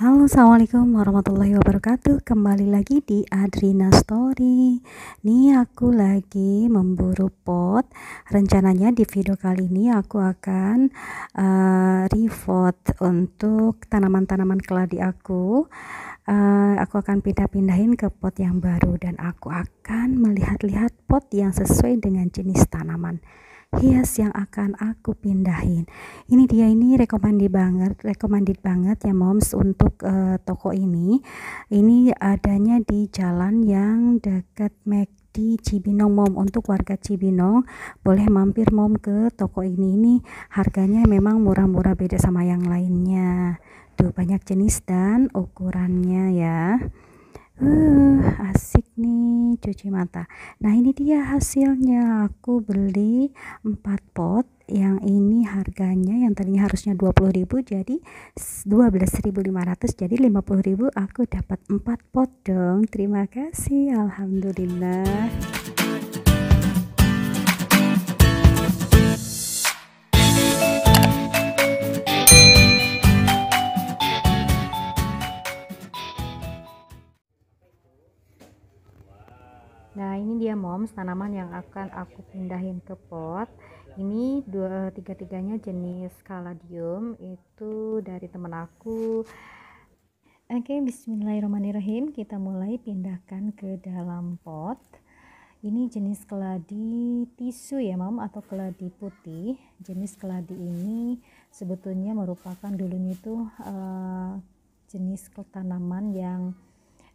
Halo, assalamualaikum warahmatullahi wabarakatuh. Kembali lagi di Adrina Story. Nih aku lagi memburu pot. Rencananya di video kali ini aku akan repot untuk tanaman-tanaman keladi aku. Aku akan pindah-pindahin ke pot yang baru dan aku akan melihat-lihat pot yang sesuai dengan jenis tanaman hias yang akan aku pindahin. Ini dia, ini recommended banget ya moms untuk toko ini. Ini adanya di jalan yang dekat McD Cibinong mom. Untuk warga Cibinong boleh mampir mom ke toko ini. Ini harganya memang murah-murah, beda sama yang lainnya. Tuh banyak jenis dan ukurannya ya. Asik nih cuci mata. Nah ini dia hasilnya. Aku beli 4 pot. Yang ini harganya yang tadinya harusnya 20.000 jadi 12.500, jadi 50.000. Aku dapat 4 pot dong. Terima kasih, alhamdulillah. Nah ini dia moms tanaman yang akan aku pindahin ke pot. Ini tiga-tiganya jenis caladium, itu dari temen aku. Oke, bismillahirrahmanirrahim. Kita mulai pindahkan ke dalam pot. Ini jenis keladi tisu ya mom, atau keladi putih. Jenis keladi ini sebetulnya merupakan dulunya itu jenis tanaman yang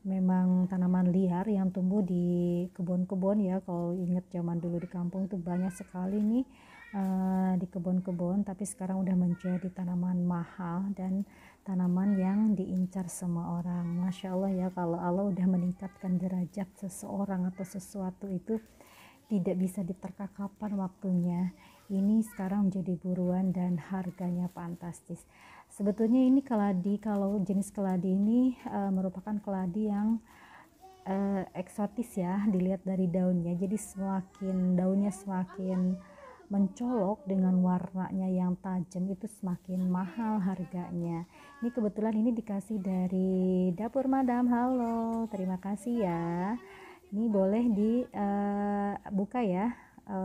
memang tanaman liar yang tumbuh di kebun-kebun ya. Kalau ingat zaman dulu di kampung itu banyak sekali nih di kebun-kebun, tapi sekarang udah menjadi tanaman mahal dan tanaman yang diincar semua orang. Masya Allah ya, kalau Allah udah meningkatkan derajat seseorang atau sesuatu itu tidak bisa diterka kapan waktunya. Ini sekarang menjadi buruan dan harganya fantastis. Sebetulnya ini keladi, kalau jenis keladi ini merupakan keladi yang eksotis ya, dilihat dari daunnya. Jadi daunnya semakin mencolok dengan warnanya yang tajam, itu semakin mahal harganya. Ini kebetulan ini dikasih dari Dapur Madam. Halo, terima kasih ya. Ini boleh dibuka ya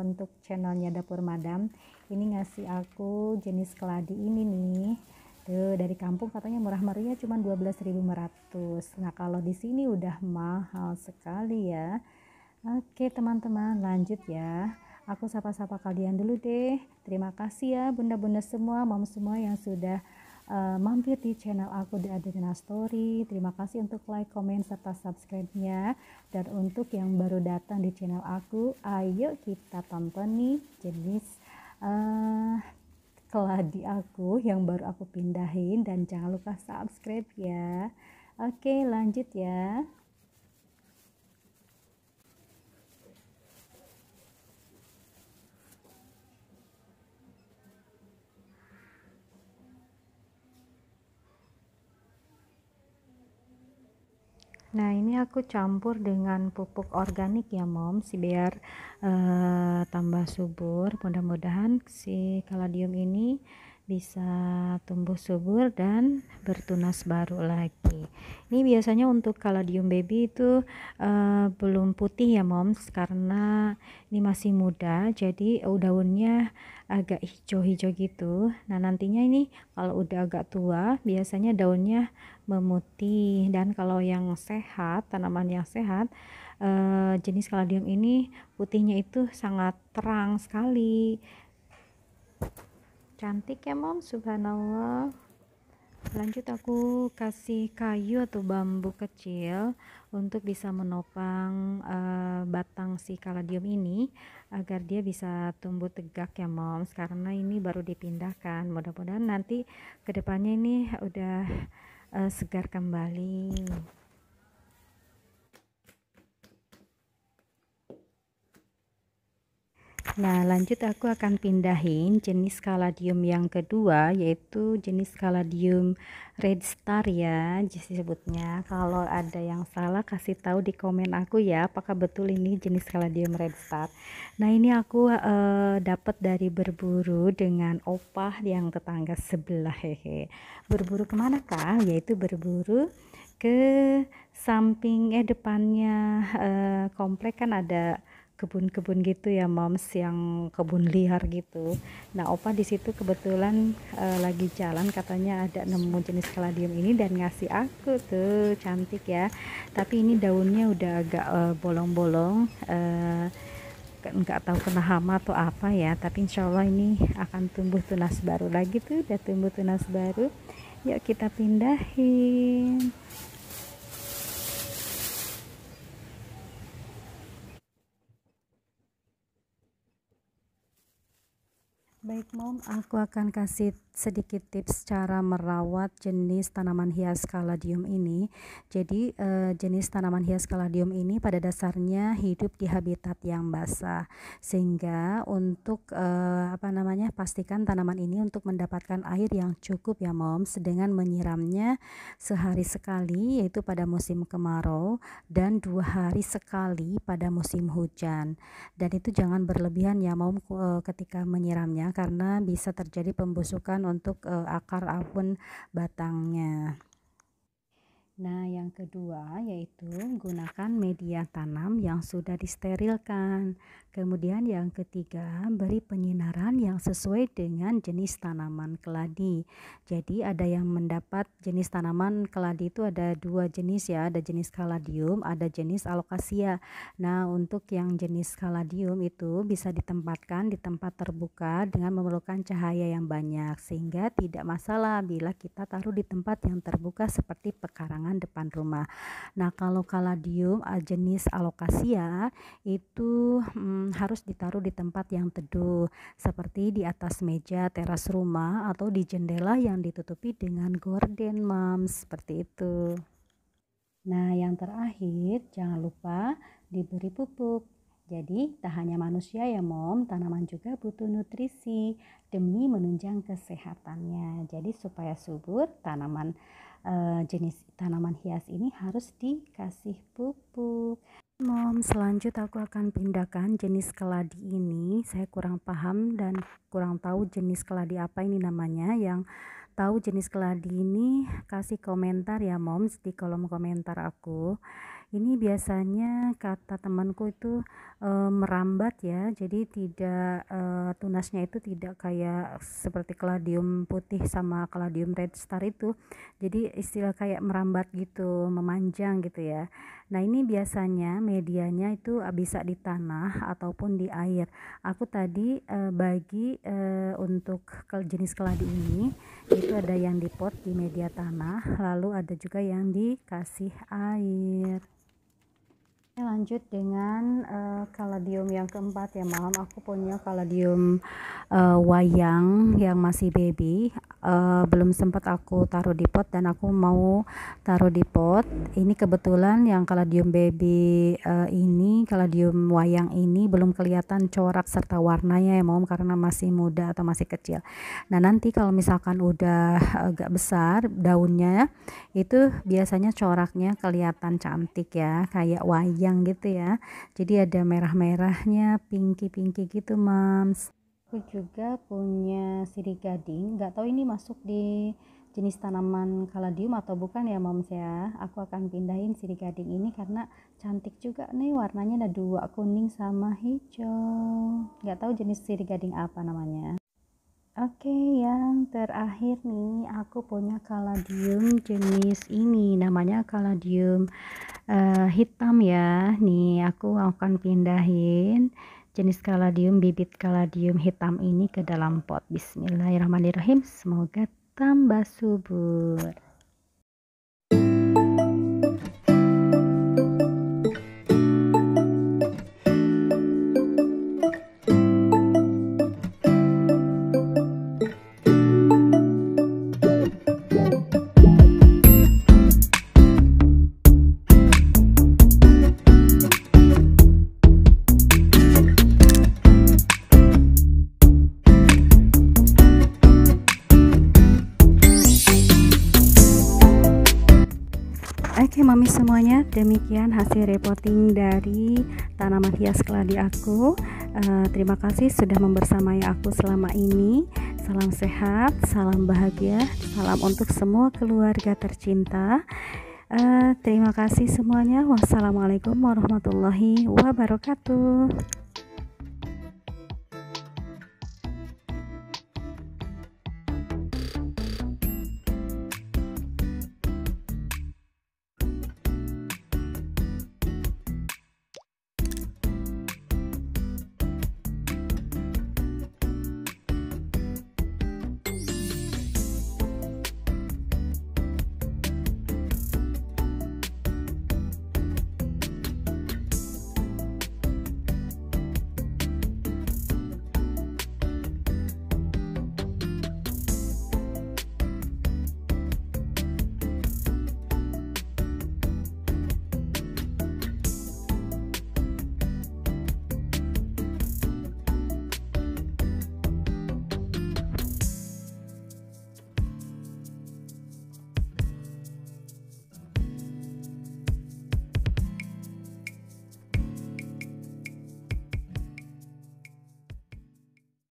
untuk channelnya Dapur Madam. Ini ngasih aku jenis keladi ini nih. Tuh, dari kampung katanya murah-meriah cuma 12.500. Nah, kalau di sini udah mahal sekali ya. Oke, teman-teman, lanjut ya. Aku sapa-sapa kalian dulu deh. Terima kasih ya bunda-bunda semua, mom semua yang sudah mampir di channel aku di Adrina Story. Terima kasih untuk like, komen, serta subscribe-nya. Dan untuk yang baru datang di channel aku, ayo kita tonton nih jenis keladi aku yang baru aku pindahin, dan jangan lupa subscribe ya. Oke, lanjut ya. Nah ini aku campur dengan pupuk organik ya moms, biar tambah subur. Mudah-mudahan si kaladium ini bisa tumbuh subur dan bertunas baru lagi. Ini biasanya untuk kaladium baby itu belum putih ya moms, karena ini masih muda, jadi daunnya agak hijau-hijau gitu. Nah nantinya ini kalau udah agak tua biasanya daunnya memutih. Dan kalau yang sehat, tanaman yang sehat, jenis kaladium ini putihnya itu sangat terang sekali. Cantik ya mom, subhanallah. Lanjut aku kasih kayu atau bambu kecil untuk bisa menopang batang si kaladium ini agar dia bisa tumbuh tegak ya moms, karena ini baru dipindahkan. Mudah-mudahan nanti kedepannya ini udah segar kembali. Nah, lanjut aku akan pindahin jenis kaladium yang kedua, yaitu jenis kaladium red star ya disebutnya. Kalau ada yang salah kasih tahu di komen aku ya, apakah betul ini jenis kaladium red star. Nah, ini aku dapat dari berburu dengan opah yang tetangga sebelah, hehe. Berburu kemana kah? Yaitu berburu ke samping depannya komplek kan ada kebun-kebun gitu ya moms, yang kebun liar gitu. Nah opa di situ kebetulan lagi jalan, katanya ada nemu jenis kaladium ini dan ngasih aku tuh, cantik ya, tapi ini daunnya udah agak bolong-bolong, nggak tahu kena hama atau apa ya, tapi insya Allah ini akan tumbuh tunas baru lagi tuh, udah tumbuh tunas baru. Yuk kita pindahin. Baik mom, aku akan kasih sedikit tips cara merawat jenis tanaman hias kaladium ini. Jadi jenis tanaman hias kaladium ini pada dasarnya hidup di habitat yang basah, sehingga untuk pastikan tanaman ini untuk mendapatkan air yang cukup ya moms, dengan menyiramnya sehari sekali yaitu pada musim kemarau dan 2 hari sekali pada musim hujan. Dan itu jangan berlebihan ya mom ketika menyiramnya, karena bisa terjadi pembusukan untuk akar maupun batangnya. Nah, yang kedua yaitu gunakan media tanam yang sudah disterilkan. Kemudian yang ketiga, beri penyinaran yang sesuai dengan jenis tanaman keladi. Jadi ada yang mendapat jenis tanaman keladi itu ada 2 jenis ya, ada jenis kaladium, ada jenis alocasia. Nah, untuk yang jenis kaladium itu bisa ditempatkan di tempat terbuka dengan memerlukan cahaya yang banyak, sehingga tidak masalah bila kita taruh di tempat yang terbuka seperti pekarangan depan rumah. Nah, kalau kaladium jenis alocasia itu harus ditaruh di tempat yang teduh, seperti di atas meja teras rumah atau di jendela yang ditutupi dengan gorden moms, seperti itu. Nah, yang terakhir jangan lupa diberi pupuk. Jadi tak hanya manusia ya mom, tanaman juga butuh nutrisi demi menunjang kesehatannya. Jadi supaya subur, jenis tanaman hias ini harus dikasih pupuk. Mom, selanjut aku akan pindahkan jenis keladi ini. Saya kurang paham dan kurang tahu jenis keladi apa ini namanya. Yang tahu jenis keladi ini kasih komentar ya moms di kolom komentar aku. Ini biasanya kata temanku itu merambat ya, jadi tidak tunasnya itu tidak kayak seperti kaladium putih sama kaladium red star itu, jadi istilah kayak merambat gitu, memanjang gitu ya. Nah ini biasanya medianya itu bisa di tanah ataupun di air. Aku tadi bagi untuk jenis keladi ini itu ada yang di pot di media tanah, lalu ada juga yang dikasih air. Lanjut dengan kaladium yang keempat ya malam. Aku punya kaladium wayang yang masih baby, belum sempat aku taruh di pot dan aku mau taruh di pot. Ini kebetulan yang kaladium baby ini, kaladium wayang ini belum kelihatan corak serta warnanya ya mom, karena masih muda atau masih kecil. Nah nanti kalau misalkan udah agak besar daunnya itu biasanya coraknya kelihatan cantik ya, kayak wayang gitu ya, jadi ada merah-merahnya, pinky gitu mams. Aku juga punya sirih gading, nggak tahu ini masuk di jenis tanaman kaladium atau bukan ya moms ya. Aku akan pindahin sirih gading ini karena cantik juga nih, warnanya ada 2, kuning sama hijau. Nggak tahu jenis sirih gading apa namanya. Oke, yang terakhir nih aku punya kaladium jenis ini, namanya kaladium hitam ya. Nih aku akan pindahin jenis kaladium, bibit kaladium hitam ini ke dalam pot. Bismillahirrahmanirrahim, semoga tambah subur. Oke mami semuanya, demikian hasil reporting dari tanaman hias keladi aku. Terima kasih sudah membersamai aku selama ini. Salam sehat, salam bahagia, salam untuk semua keluarga tercinta. Terima kasih semuanya. Wassalamualaikum warahmatullahi wabarakatuh.